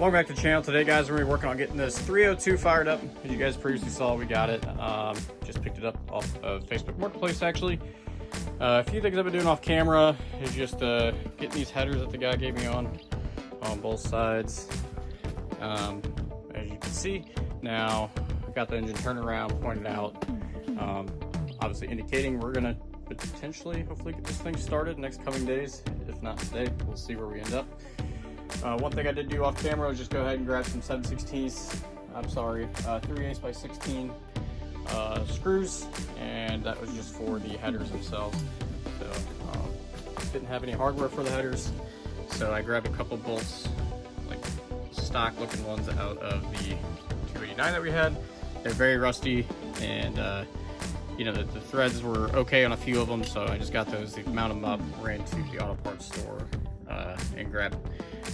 Welcome back to the channel. Today, guys, we're going to be working on getting this 302 fired up. As you guys previously saw, we got it. Just picked it up off of Facebook Marketplace, actually. A few things I've been doing off camera is just getting these headers that the guy gave me on both sides. As you can see, now I've got the engine turned around, pointed out, obviously indicating we're going to potentially, hopefully, get this thing started next coming days. If not today, we'll see where we end up. One thing I did do off camera was just go ahead and grab some 3/8 by 16 screws, and that was just for the headers themselves. So didn't have any hardware for the headers, so I grabbed a couple bolts, like stock looking ones out of the 289 that we had. They're very rusty, and you know, the threads were okay on a few of them, so I just got those to mount them up, ran to the auto parts store and grabbed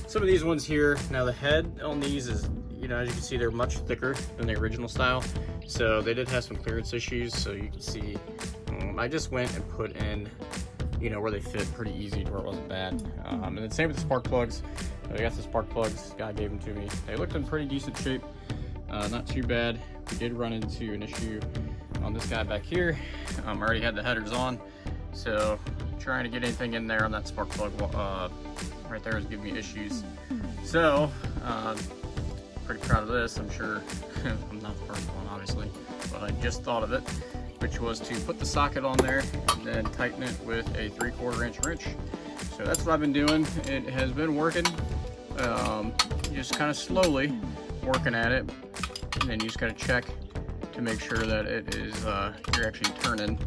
some of these ones here. Now the head on these is, you know, as you can see, they're much thicker than the original style, so they did have some clearance issues. So you can see I just went and put in, you know, where they fit pretty easy to where it wasn't bad. And then same with the spark plugs. I got the spark plugs, guy gave them to me. They looked in pretty decent shape, not too bad. We did run into an issue on this guy back here. I already had the headers on, so trying to get anything in there on that spark plug right there is giving me issues. So pretty proud of this. I'm sure I'm not the first one, obviously, but I just thought of it, which was to put the socket on there and then tighten it with a 3/4 inch wrench. So that's what I've been doing. It has been working, just kind of slowly working at it, and then you just got to check to make sure that it is you're actually turning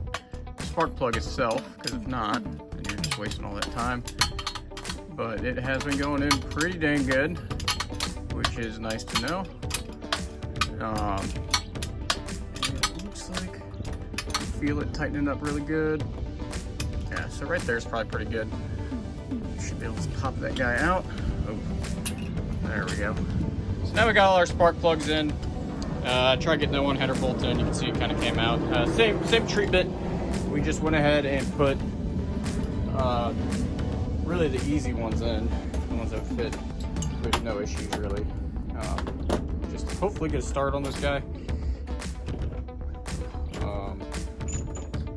the spark plug itself, because if not, then you're just wasting all that time. But it has been going in pretty dang good, which is nice to know. It looks like you feel it tightening up really good. Yeah, so right there is probably pretty good. Should be able to pop that guy out. Oh, there we go. So now we got all our spark plugs in. I tried getting that one header bolt in. You can see it kind of came out. Same treatment. We just went ahead and put really the easy ones in, the ones that fit with no issues really. Just hopefully get a start on this guy. We're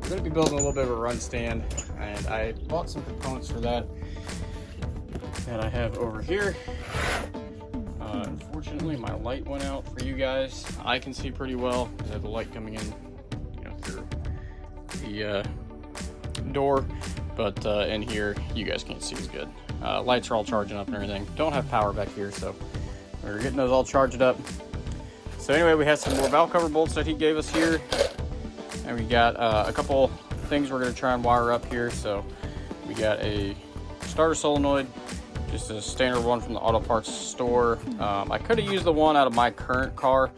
going to be building a little bit of a run stand, and I bought some components for that I have over here. Unfortunately, my light went out for you guys. I can see pretty well. I have the light coming in, you know, through the door, but in here you guys can't see as good. Lights are all charging up and everything. Don't have power back here, so we're getting those all charged up. So anyway, we have some more valve cover bolts that he gave us here, and we got a couple things we're going to try and wire up here. So we got a starter solenoid, just a standard one from the auto parts store. I could have used the one out of my current car,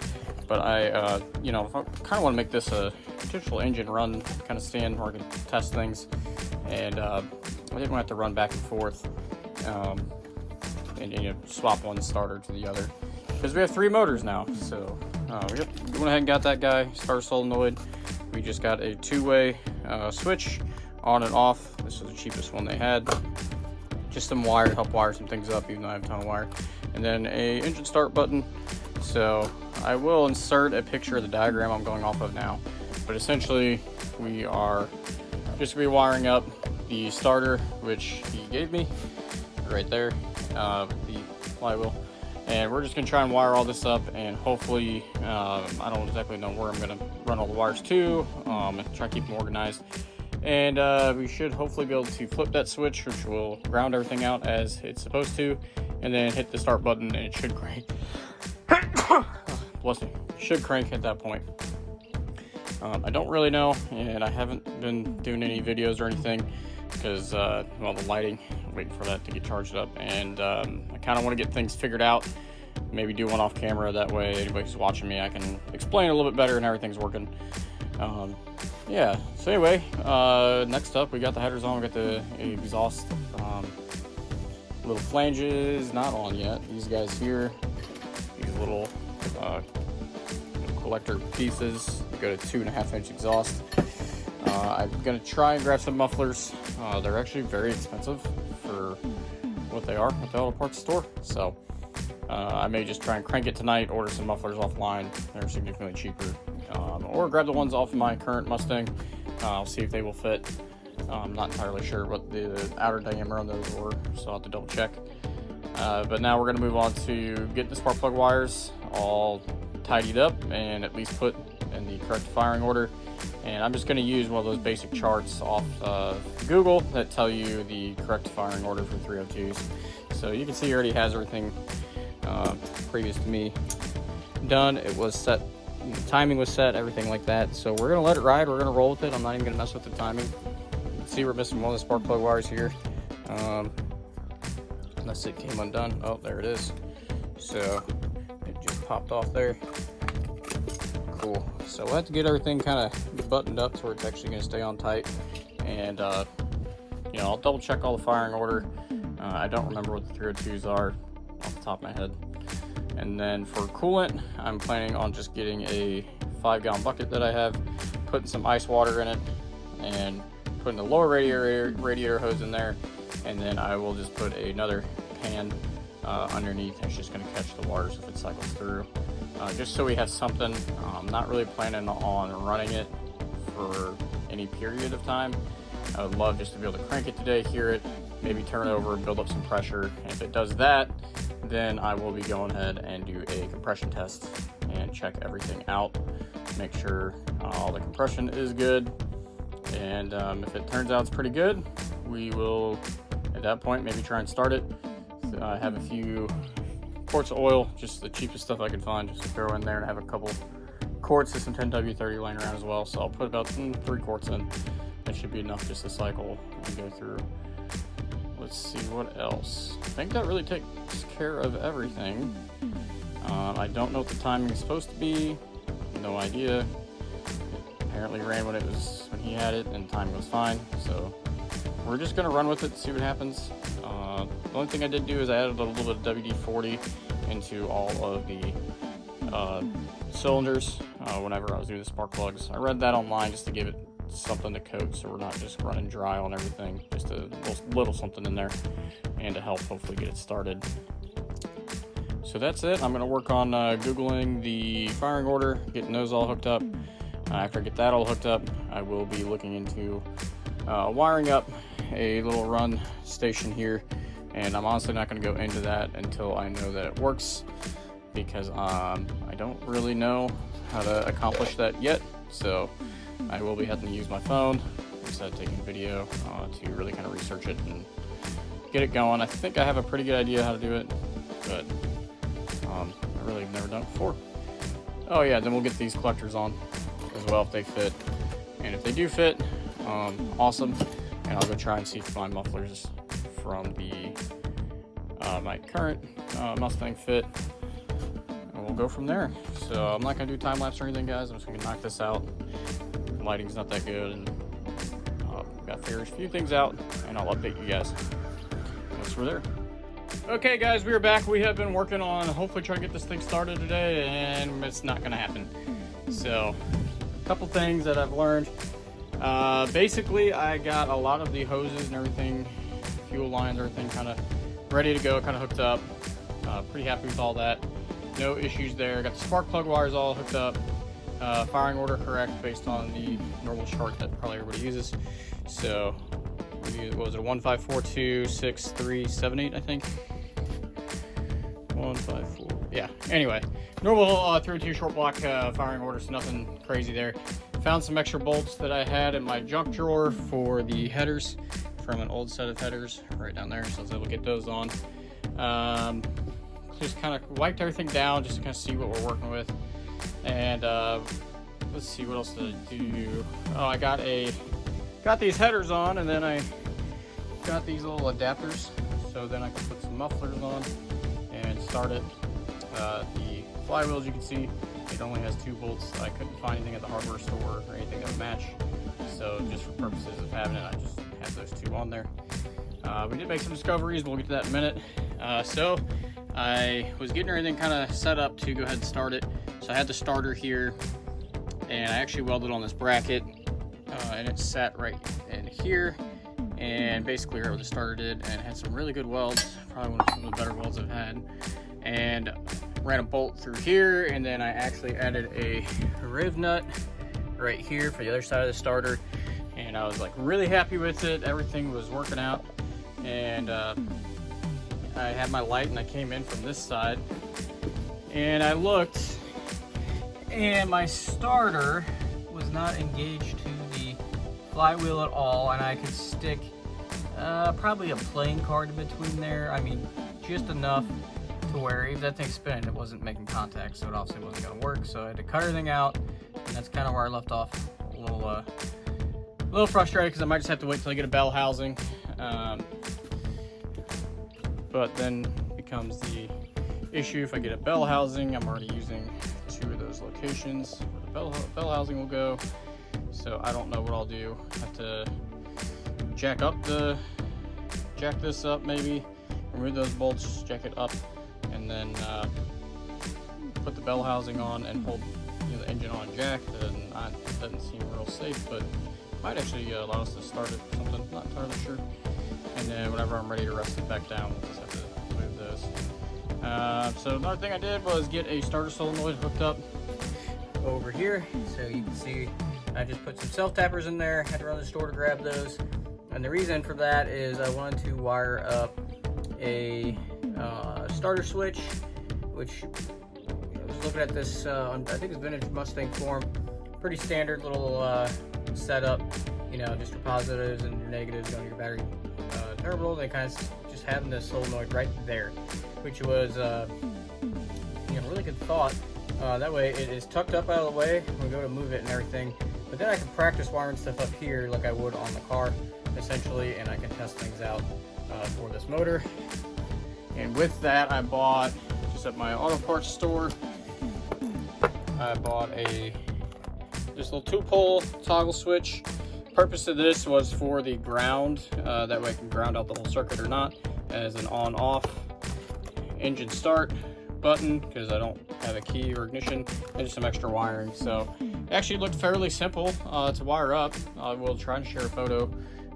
but I you know, I kind of want to make this a potential engine run kind of stand where I can test things, and I didn't want to run back and forth and, you know, swap one starter to the other, because we have 3 motors now. So we went ahead and got that guy, starter solenoid. We just got a 2-way switch on and off. This was the cheapest one they had. Just some wire to help wire some things up, even though I have a ton of wire. And then a engine start button. So I will insert a picture of the diagram I'm going off of now. But essentially, we are just rewiring up the starter, which he gave me right there, the flywheel. And we're just gonna try and wire all this up, and hopefully, I don't exactly know where I'm gonna run all the wires to, and try to keep them organized. And we should hopefully be able to flip that switch, which will ground everything out as it's supposed to, and then hit the start button, and it should crank. Bless me. Should crank at that point. I don't really know, and I haven't been doing any videos or anything because, well, the lighting, I'm waiting for that to get charged up, and I kind of want to get things figured out. Maybe do one off camera, that way anybody who's watching me, I can explain a little bit better and everything's working. Yeah, so anyway, next up we got the headers on. We got the exhaust little flanges not on yet. These guys here, these little collector pieces, go to 2.5 inch exhaust. I'm gonna try and grab some mufflers. They're actually very expensive for what they are at the auto parts store, so I may just try and crank it tonight, order some mufflers offline. They're significantly cheaper. Or grab the ones off of my current Mustang. I'll see if they will fit. I'm not entirely sure what the outer diameter on those were, so I'll have to double check. But now we're going to move on to get the spark plug wires all tidied up and at least put in the correct firing order. And I'm just going to use one of those basic charts off Google that tell you the correct firing order for 302s. So you can see he already has everything previous to me done. It was set, the timing was set, everything like that. So we're going to let it ride. We're going to roll with it. I'm not even going to mess with the timing. See, we're missing one of the spark plug wires here. Unless it came undone. Oh, there it is. So it just popped off there. Cool. So we'll have to get everything kind of buttoned up so where it's actually going to stay on tight. And you know, I'll double check all the firing order. I don't remember what the 302s are off the top of my head. And then for coolant, I'm planning on just getting a 5-gallon bucket that I have, putting some ice water in it, and putting the lower radiator hose in there, and then I will just put another pan underneath. It's just going to catch the water so if it cycles through, just so we have something. I'm not really planning on running it for any period of time. I would love just to be able to crank it today, hear it, maybe turn it over, build up some pressure. And if it does that, then I will be going ahead and do a compression test and check everything out, make sure all the compression is good. And if it turns out it's pretty good, we will, at that point, maybe try and start it. I have a few quarts of oil, just the cheapest stuff I could find, just to throw in there, and have a couple quarts of some 10W30 laying around as well. So I'll put about 3 quarts in. That should be enough just to cycle and go through. Let's see what else. I think that really takes care of everything. I don't know what the timing is supposed to be. No idea. Apparently ran when he had it, and timing was fine. So we're just gonna run with it, see what happens. The only thing I did do is I added a little bit of WD-40 into all of the cylinders whenever I was doing the spark plugs. I read that online just to give it something to coat, so we're not just running dry on everything. Just a little something in there, and to help hopefully get it started. So that's it. I'm gonna work on Googling the firing order, getting those all hooked up. After I get that all hooked up, I will be looking into wiring up a little run station here, and I'm honestly not going to go into that until I know that it works, because I don't really know how to accomplish that yet. So I will be having to use my phone instead of taking video to really kind of research it and get it going. I think I have a pretty good idea how to do it, but I really have never done it before. Oh yeah, then we'll get these collectors on as well if they fit, and if they do fit, awesome. And I'll go try and see if my mufflers from the my current Mustang fit, and we'll go from there. So I'm not gonna do time lapse or anything, guys. I'm just gonna knock this out. The lighting's not that good, and got to figure a few things out, and I'll update you guys once we're there. Okay guys, we are back. We have been working on hopefully trying to get this thing started today, and it's not gonna happen. So a couple things that I've learned. Basically, I got a lot of the hoses and everything, fuel lines, everything kind of ready to go, kind of hooked up. Pretty happy with all that. No issues there. Got the spark plug wires all hooked up. Firing order correct based on the normal chart that probably everybody uses. So, what was it, 15426378, I think? 154, yeah. Anyway, normal 302 short block firing order, so nothing crazy there. Found some extra bolts that I had in my junk drawer for the headers from an old set of headers right down there, so I was able to get those on. Just kind of wiped everything down just to kind of see what we're working with. And let's see, what else did I do? Oh, I got these headers on, and then I got these little adapters, so then I can put some mufflers on and start it. The flywheel, as you can see, it only has 2 bolts. I couldn't find anything at the hardware store or anything that would match, so just for purposes of having it, I just have those 2 on there. We did make some discoveries, we'll get to that in a minute. So I was getting everything kind of set up to go ahead and start it. So I had the starter here, and I actually welded on this bracket, and it sat right in here, and basically right where the starter did, and it had some really good welds, probably one of the better welds I've had. and ran a bolt through here, and then I actually added a riv nut right here for the other side of the starter, and I was like really happy with it. Everything was working out, and I had my light, and I came in from this side, and I looked, and my starter was not engaged to the flywheel at all, and I could stick probably a playing card in between there. I mean, just enough to where if that thing spinning, it wasn't making contact, so it obviously wasn't going to work. So I had to cut everything out, and that's kind of where I left off. A little frustrated because I might just have to wait till I get a bell housing. But then becomes the issue, if I get a bell housing, I'm already using 2 of those locations where the bell housing will go. So I don't know what I'll do. I have to jack this up maybe, remove those bolts, jack it up, and then put the bell housing on and hold the engine on jack. And that doesn't seem real safe, but might actually allow us to start it or something, not entirely sure. And then whenever I'm ready to rest it back down, we'll just have to move those. So another thing I did was get a starter solenoid hooked up over here. So you can see I just put some self-tappers in there, had to run to the store to grab those. And the reason for that is I wanted to wire up a starter switch, which I was looking at this, I think it's vintage Mustang form, pretty standard little setup, just your positives and your negatives on your battery terminal. They kind of just having this solenoid right there, which was really good thought. That way it is tucked up out of the way when we go to move it and everything. But then I can practice wiring stuff up here like I would on the car, essentially, and I can test things out for this motor. And with that, I bought, just at my auto parts store, I bought this little 2-pole toggle switch. Purpose of this was for the ground, that way I can ground out the whole circuit or not, as an on-off engine start button, because I don't have a key or ignition, and just some extra wiring. So it actually looked fairly simple to wire up. I will try and share a photo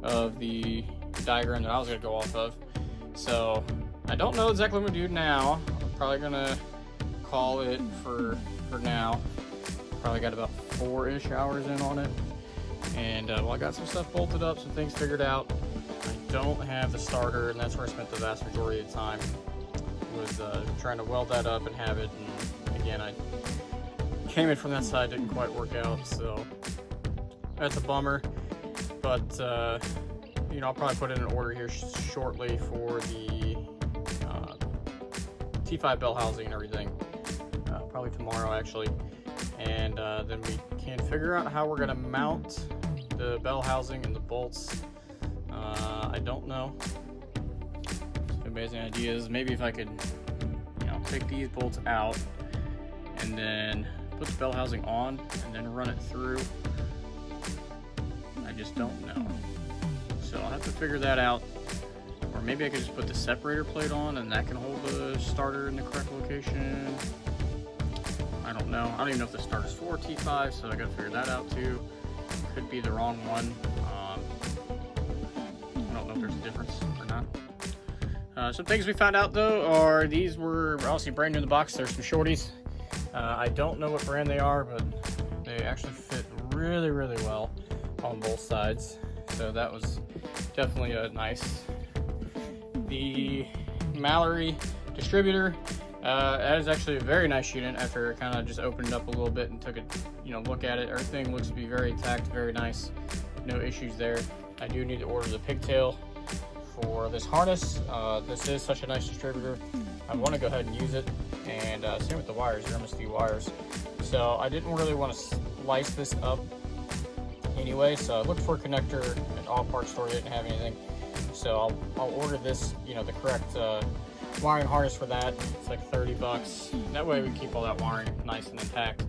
of the diagram that I was going to go off of. So I don't know exactly what I'm going to do now. I'm probably going to call it for now. Probably got about 4-ish hours in on it. And well, I got some stuff bolted up, some things figured out. I don't have the starter, and that's where I spent the vast majority of the time, was trying to weld that up and have it. And again, I came in from that side, didn't quite work out, so that's a bummer. But I'll probably put in an order here shortly for the T5 bell housing and everything, probably tomorrow actually. And then we can figure out how we're going to mount the bell housing and the bolts. I don't know. Some amazing ideas. Maybe if I could, take these bolts out and then put the bell housing on and then run it through. I just don't know. So I'll have to figure that out. Or maybe I could just put the separator plate on and that can hold the starter in the correct location. I don't know. I don't even know if the starter's for T5, so I gotta figure that out too. Could be the wrong one. I don't know if there's a difference or not. Some things we found out though are these were obviously brand new in the box. There's some shorties. I don't know what brand they are, but they actually fit really, really well on both sides. So that was definitely nice. The Mallory distributor. That is actually a very nice unit after I kind of just opened it up a little bit and took a look at it. Everything looks to be very intact, very nice. No issues there. I do need to order the pigtail for this harness. This is such a nice distributor. I want to go ahead and use it. And same with the wires, they're MSD wires. So I didn't really want to slice this up anyway. So I looked for a connector at all parts store, didn't have anything. So I'll order this, the correct wiring harness for that. It's like 30 bucks. That way we keep all that wiring nice and intact,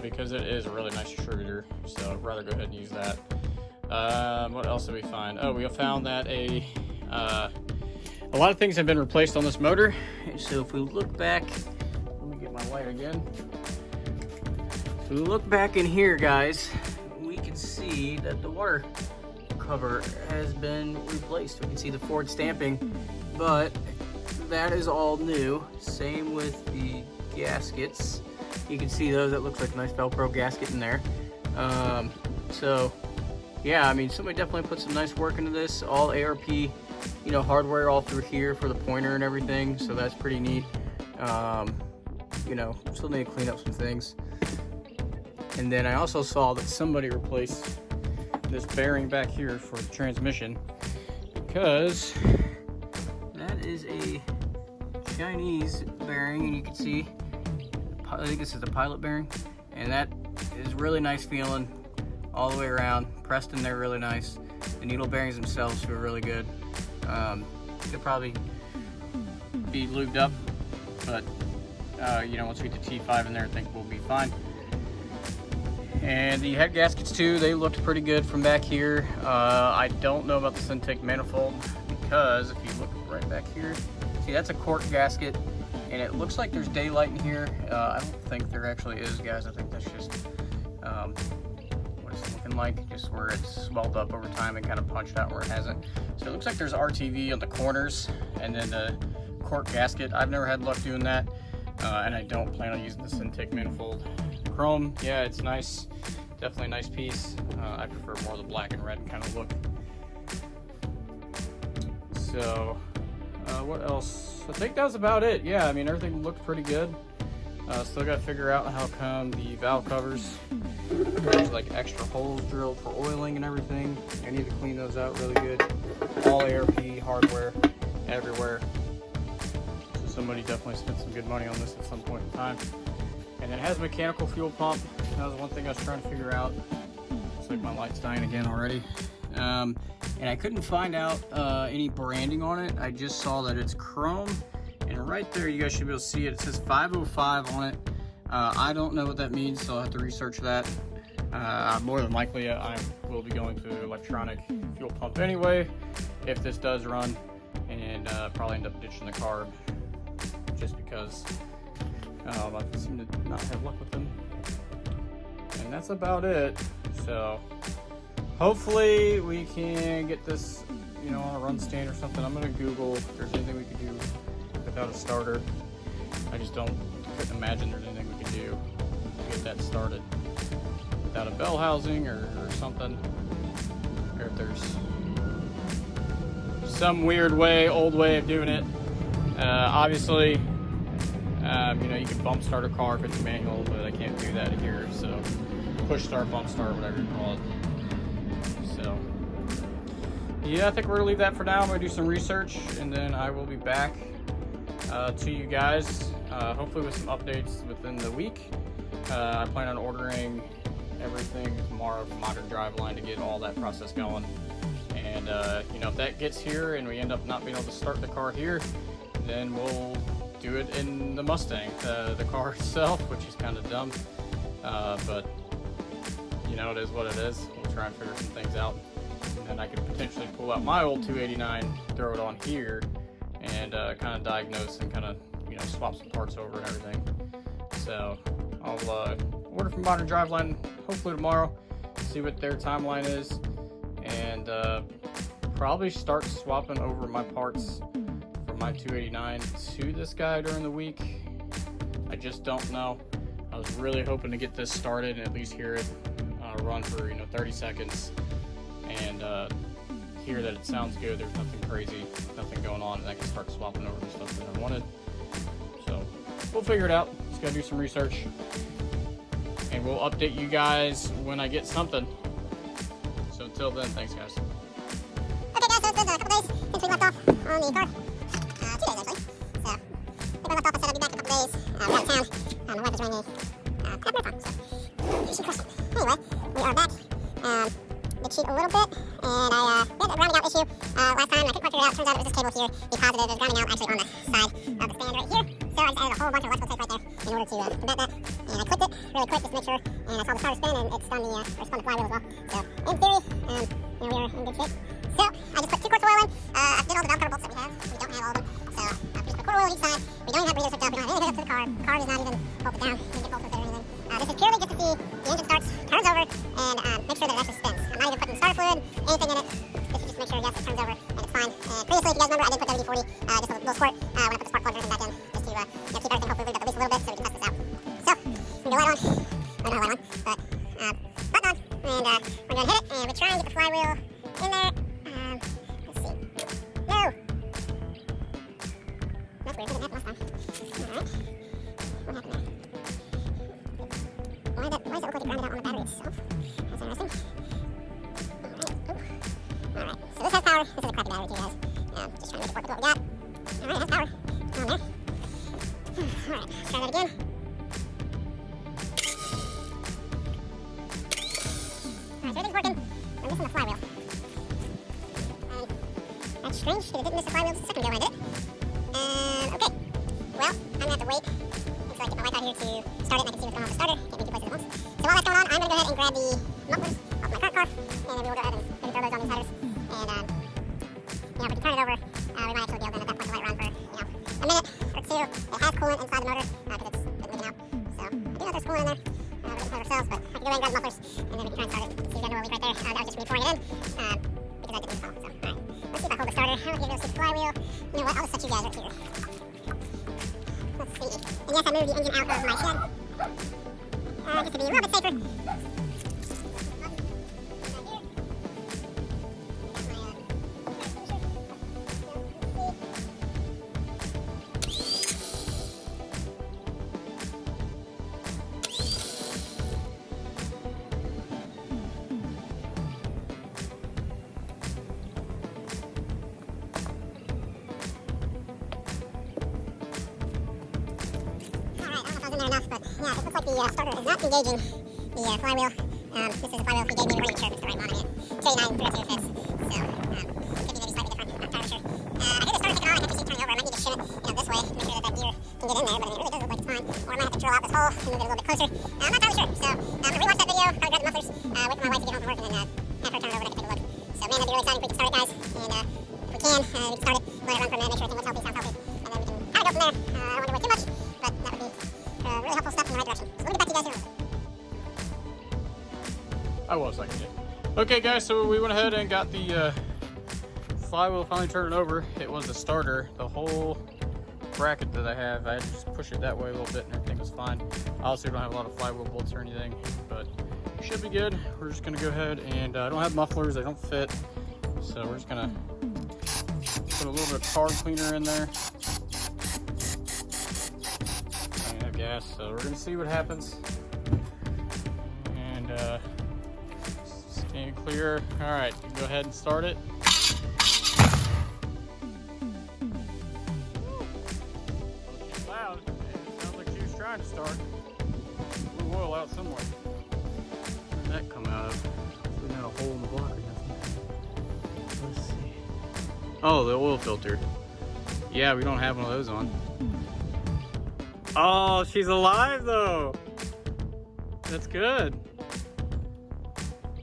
because it is a really nice distributor. So I'd rather go ahead and use that. What else did we find? Oh, we found that a lot of things have been replaced on this motor. So if we look back, let me get my light again. If we look back in here, guys, we can see that the water cover has been replaced. We can see the Ford stamping, but that is all new. Same with the gaskets. You can see those. That looks like a nice Velcro gasket in there. So yeah, I mean, somebody definitely put some nice work into this. All ARP, you know, hardware all through here for the pointer and everything. So that's pretty neat. You know, still need to clean up some things. And then I also saw that somebody replaced this bearing back here for the transmission, because that is a Chinese bearing, and you can see, I think this is the pilot bearing, and that is really nice feeling all the way around. Pressed in there really nice. The needle bearings themselves feel really good. They'll probably be lubed up, but you know, once we get the T5 in there, I think we'll be fine. And the head gaskets too, they looked pretty good from back here. I don't know about the intake manifold, because if you look right back here, see, that's a cork gasket, and it looks like there's daylight in here. I don't think there actually is, guys. I think that's just what it's looking like, just where it's swelled up over time and kind of punched out where it hasn't. So it looks like there's RTV on the corners, and then the cork gasket. I've never had luck doing that, and I don't plan on using this intake manifold. Chrome, yeah, it's nice, definitely a nice piece. I prefer more of the black and red kind of look. So what else? I think that's about it. Yeah, I mean, everything looked pretty good. Still got to figure out how come the valve covers, there's like extra holes drilled for oiling and everything. I need to clean those out really good. All ARP hardware everywhere. So somebody definitely spent some good money on this at some point in time. And it has a mechanical fuel pump. That was one thing I was trying to figure out. Looks like my light's dying again already. And I couldn't find out any branding on it. I just saw that it's chrome. And right there, you guys should be able to see it. It says 505 on it. I don't know what that means, so I'll have to research that. More than likely, I will be going to electronic fuel pump anyway, if this does run. And probably end up ditching the carb, just because I seem to not have luck with them. And that's about it. So hopefully we can get this, you know, on a run stand or something. I'm gonna Google if there's anything we could do without a starter. I just couldn't imagine there's anything we could do to get that started without a bell housing or something. Or if there's some weird way, old way of doing it. Obviously, you know, you can bump start a car if it's manual, but I can't do that here. So push start, bump start, whatever you call it. So yeah, I think we're gonna leave that for now. I'm gonna do some research, and then I will be back to you guys, hopefully with some updates within the week. I plan on ordering everything tomorrow from Modern Driveline to get all that process going. And you know, if that gets here and we end up not being able to start the car here, then we'll do it in the Mustang, the car itself, which is kind of dumb, but you know, it is what it is. We'll try and figure some things out, and then I could potentially pull out my old 289, throw it on here, and kind of diagnose and kind of, you know, swap some parts over and everything. So I'll order from Modern Driveline hopefully tomorrow, see what their timeline is, and probably start swapping over my parts from my 289 to this guy during the week. I just don't know. I was really hoping to get this started and at least hear it run for, you know, 30 seconds and hear that it sounds good, there's nothing crazy, nothing going on, and I can start swapping over the stuff that I wanted. So we'll figure it out. Just gotta do some research, and we'll update you guys when I get something. So until then, thanks guys. Okay guys, so it's been a couple days since we left off on the car. 2 days actually. So I think I left off, I said I'd be back in a couple days. We're out of town. My wife is running a crap marathon, so she crushed it. Anyway, we are back. They cheat a little bit, and we had a grounding out issue last time. I couldn't quite figure it out. Turns out it was this cable here, the positive. There's grounding out actually on the side of the stand right here. So I just added a whole bunch of electrical tape right there in order to prevent that. And I clipped it really quick just to make sure. And I saw the starter spin, and it spun the flywheel as well. So in theory, you know, we are in good shape. So I just put 2 quarts of oil in. I did all the valve cover bolts that we have. We don't have all of them. So I just put a quart of oil on each side. We don't even have breathers hooked up. We don't have anything hooked up to the car. The car does not even bolt it down. You can get bolts with it or anything. This is purely just to see the engine starts, turns over, and make sure that it actually spins. I'm not even putting starter fluid, anything in it. This is just to make sure, yes, it turns over and it's fine. And previously, if you guys remember, I did put WD-40, just a little squirt when I put the go light on. Or not light on, but button on. And we're going to hit it, and we try and get the flywheel in there. Let's see. No! That's weird, didn't happen last time. Alright. What happened there? Why does it look like it grounded out on the battery itself? That's interesting. Alright, so this has power. This is a crappy battery too, guys. Just trying to make it work with what we got. Alright, it has power. It's on there. Alright, let's try that again. Alright, so everything's working. We're missing the flywheel. That's strange, because it didn't miss the flywheel the second go I did it. Okay. Well, I'm going to have to wait until I get my wife out here to start it and I can see what's going on with the starter. Can't be two places at once. So while that's going on, I'm going to go ahead and grab the mufflers off my current car, and then we will go ahead and maybe throw those on these headers. And, if we can turn it over, we might actually be able to at that point to let it run for, a minute or two. It has coolant inside the motor, because it's been leaking out. So I do know there's coolant in there. We're going to put it ourselves, but I can go ahead and grab the mufflers, and then we can try and start it. See, we got no leak right there. That was just me pouring it in, because I didn't use the phone. So, alright. Let's see if I hold the starter. I don't think you're going to see the flywheel. You know what? I'll just set you guys right here. Let's see. And yes, I moved the engine out of my shed. Just to be a little bit safer. Enough, but yeah, it looks like the starter is not engaging the flywheel. This is the flywheel he gave me. We're not even sure if it's the right model yet. 289 302 fits, so it could be maybe slightly different. I'm not entirely sure. I hear the starter taking on. I have to see turning over. I might need to shim it, this way to make sure that that gear can get in there, but it really does look like it's fine. Or I might have to drill out this hole and move it a little bit closer. I'm not entirely sure. So I'm gonna rewatch that video, probably grab the mufflers, wait for my wife to get home from work, and then have her turn it over and I can take a look. So man, that'd be really exciting if we can start it, guys. And if we can, we can start it, let it run for a minute, make sure everything looks healthy, sounds healthy, and then we can kind of go from there. I don't want to wait too much, but that would be really helpful step in the right direction. So let me get back to you guys here in a little bit. I was like it. Okay guys, so we went ahead and got the flywheel finally turned over. It was the starter. The whole bracket that I have, I had to just push it that way a little bit and everything was fine. Obviously we don't have a lot of flywheel bolts or anything, but it should be good. We're just gonna go ahead and I don't have mufflers, they don't fit. So we're just gonna put a little bit of car cleaner in there. I have gas, so we're gonna see what happens. And stand clear. All right, go ahead and start it. It's loud. It sounds like she was trying to start. Blew oil out somewhere. Where did that come out of? We got a hole in the block or nothing. Let's see. Oh, the oil filter. Yeah, we don't have one of those on. Oh, she's alive though. That's good.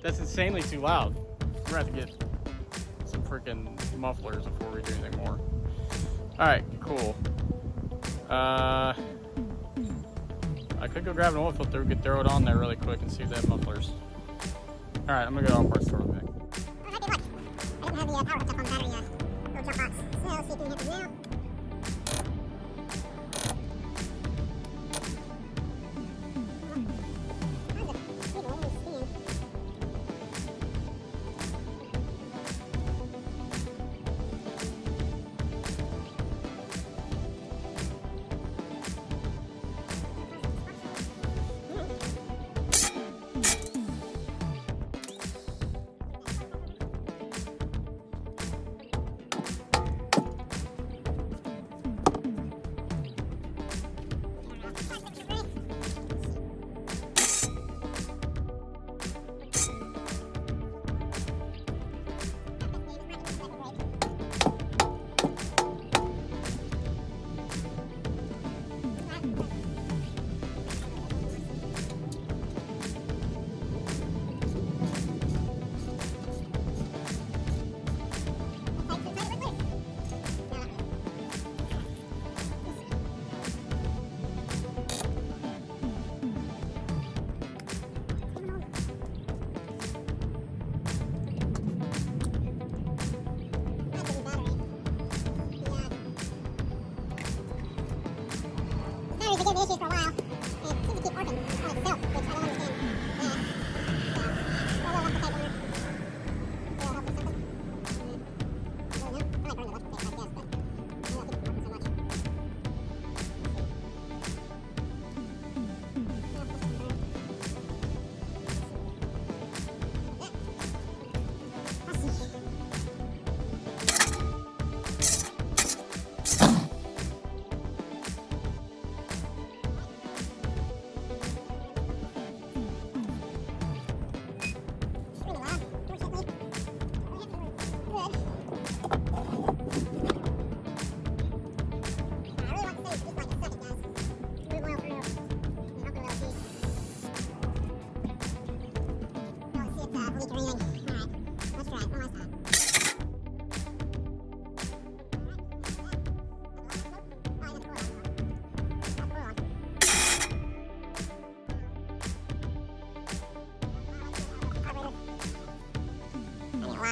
That's insanely too loud. We're gonna have to get some freaking mufflers before we do anything more. Alright, cool. I could go grab an oil filter. We could throw it on there really quick and see if they have mufflers. Alright, I'm gonna go off our store real quick. I might be lucky. I didn't have the power hooked up on the battery little jump box. So let's see if we can hit this now.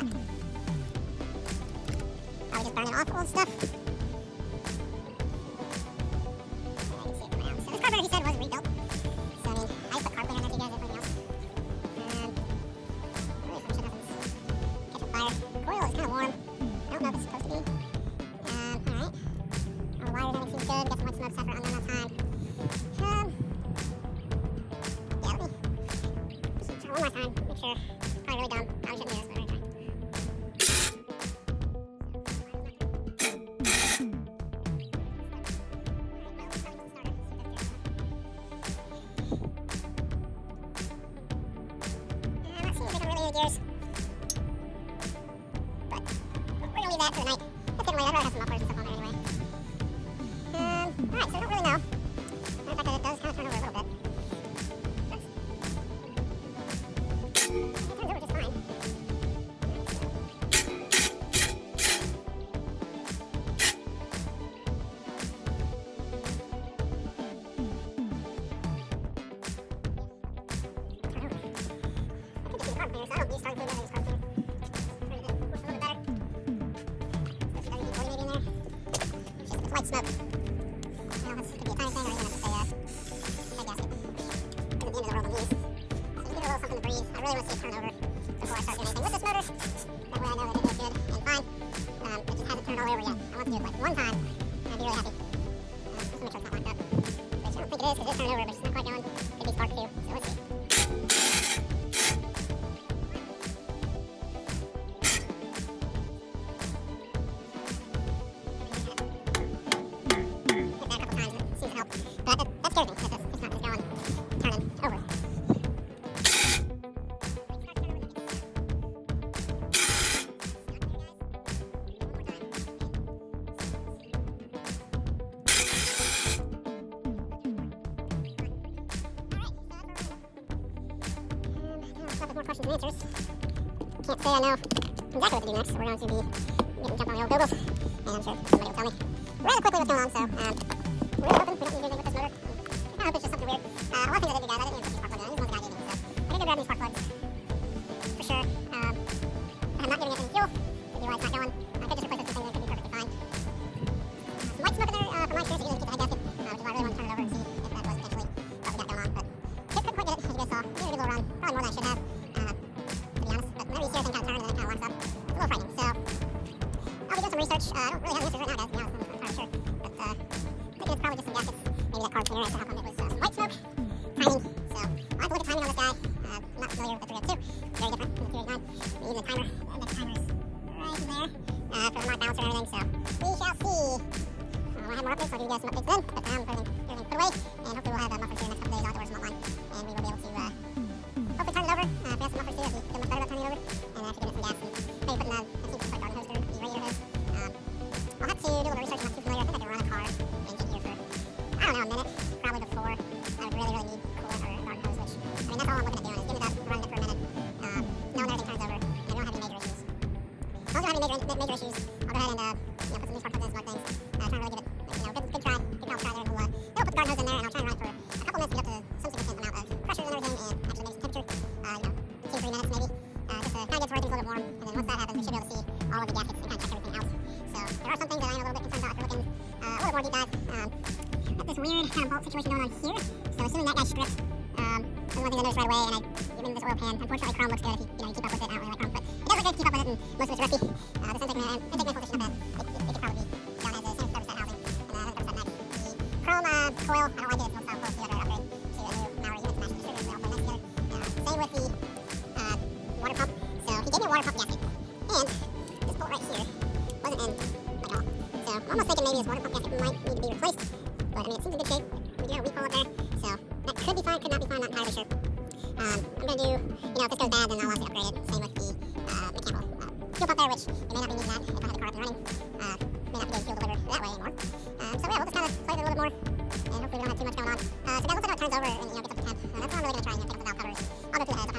lot. Probably just burning off old stuff. So this carburetor, he said, was rebuilt. So, I mean, I just put carburetor on that, you guys, everything else. Really, I'm sure nothing's catching fire. Coil is kind of warm. I don't know if it's supposed to be. Alright. All the wire dynamics seems good. We got some white smoke separate on there last time. Yeah, let me try one more time. Make sure. Probably really dumb. Probably shouldn't do this, but we're gonna try. That seems like a really good gears. But we're gonna leave that for the night. That's getting late. I'd rather have some mufflers and stuff on there anyway. Alright, so I don't really know. Matter of fact, it does kind of turn over a little bit. It turns over just fine. I could just use a carb cleaner, so I don't use carb cleaner, I use carb cleaner. Trying to push a little bit better. Especially WD-40 maybe in there. It's just white smoke. Well, this could be a tiny thing, or even if it's a gasket. It's at the end of the world on these. So you give it a little something to breathe. I really want to see it turn over before I start doing anything with this motor. That way I know that it is good and fine. It just hasn't turned all over yet. I want to do it like one time, and I'd be really happy. Just to make sure it's not locked up. Which I don't think it is, because it's turned over, but it's not quite going. Could be spark too, so let's see. That scares me, because it's not just going, turning over. More questions and answers. Can't say I know exactly what to do next, so we're going to be jumping on the old Googles, and I'm sure somebody will tell me rather quickly what's going on, so we're really hoping we don't need to do anything with this motor. I hope it's just something weird. A lot of things I did do, guys, I didn't even put these spark plugs in. I used the ones the guy gave me, so I need to grab these spark plugs for sure. I'm not giving it any fuel. Could be why it's not going. I could just replace this thing and it could be perfectly fine. Some white smoke in there for my experience. You usually keep the head gasket, which is why I really want to turn it over and see if that was potentially what we got going on. But it couldn't quite get it, as you guys saw. It gave it a good little run, probably more than I should have, to be honest. But whenever you see everything kind of turn and then it kind of locks up, it's a little frightening. So I'll be doing some research. I don't really have the answers right now, guys, to be honest. I'm not entirely sure. But I think it's probably just some gaskets. Maybe that carb cleaner as to how come it was some white smoke. Timing. So I'll have to look at timing on this guy. I'm not familiar with the 302. Very different from the 289. Even the timer. The index timer is right there for the mark balancer and everything. So we shall see. When I have more updates, I'll give you guys some updates then. But for now, everything put away. And hopefully we'll have mufflers here in the next couple days. I'll have to order some online. And we will be able to hopefully turn it over. If we have some mufflers here, I'll be much better about turning it over. And actually giving it some gas. And maybe putting I think it's like garden hose or the radiator hose. I'll have to do a little research. I'm not too familiar. I think I can run a car engine here for, I don't know, a minute. Probably before I would really need coolant or garden hose, which, I mean, that's all I'm looking at doing is giving it up, running it for a minute. Knowing everything turns over, and we don't have any major issues. As long as we don't have any major issues, I'll go ahead and put some new spark plugs in, smart things. Try and really give it, good try. Good try there. We'll put the garden hose in there, and I'll try and run it for a couple minutes to get up to some significant amount of pressure and everything, and actually maybe some temperature. 2 or 3 minutes maybe, just to kind of get to where things a little bit warm. And then once that happens, we should be able to see all of the gaskets and kind of check everything out. So there are some things that I am a little bit concerned about if you're looking a little more deep dive. Got this weird kind of bolt situation going on here. So assuming that guy's stripped, that's one thing I noticed right away. And I even this oil pan. Unfortunately, chrome looks good if you keep up with it. I don't really like chrome, but it does look good to keep up with it, and most of it's rusty. This intake manifold is not bad. It could probably be done as a standard thermostat housing and thermostat neck. The chrome coil, I don't like it. It smells close to the other upgrade to a new Mauer unit to match the distributors. They're all put nice together. Same with the water pump. So he gave me a water pump gasket, and this bolt right here wasn't in at all. So I'm almost thinking maybe this water pump gasket might need to be replaced. But I mean, it seems in good shape. We do have a weak hole up there, so that could be fine, could not be fine. I'm not entirely sure. I'm gonna do, if this goes bad, then I'll obviously upgrade it. Same with the mechanical fuel pump there, which we may not be needing that if I have the car up and running. May not be getting fuel delivered that way anymore. So yeah, we'll just kind of play with it a little bit more, and hopefully we don't have too much going on. So guys, once I know it turns over and gets up to temp, that's what I'm really gonna try and pick up the valve covers. I'll go through the heads.